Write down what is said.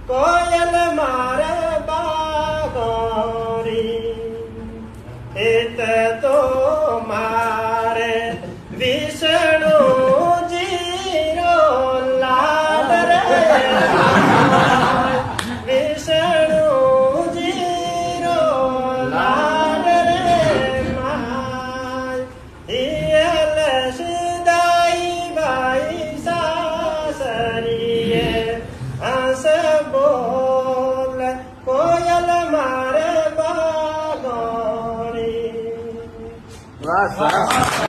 કોયલ મારે બાગોરી હેત તો મારે વિષ્ણુજી રો લાડ રે વિષ્ણુજી રો લાડ રે માય હિયલ સિદાઈ ભાઈ સાસરીએ હસ બોલ કોયલ મારે બાગોરી. વાહ.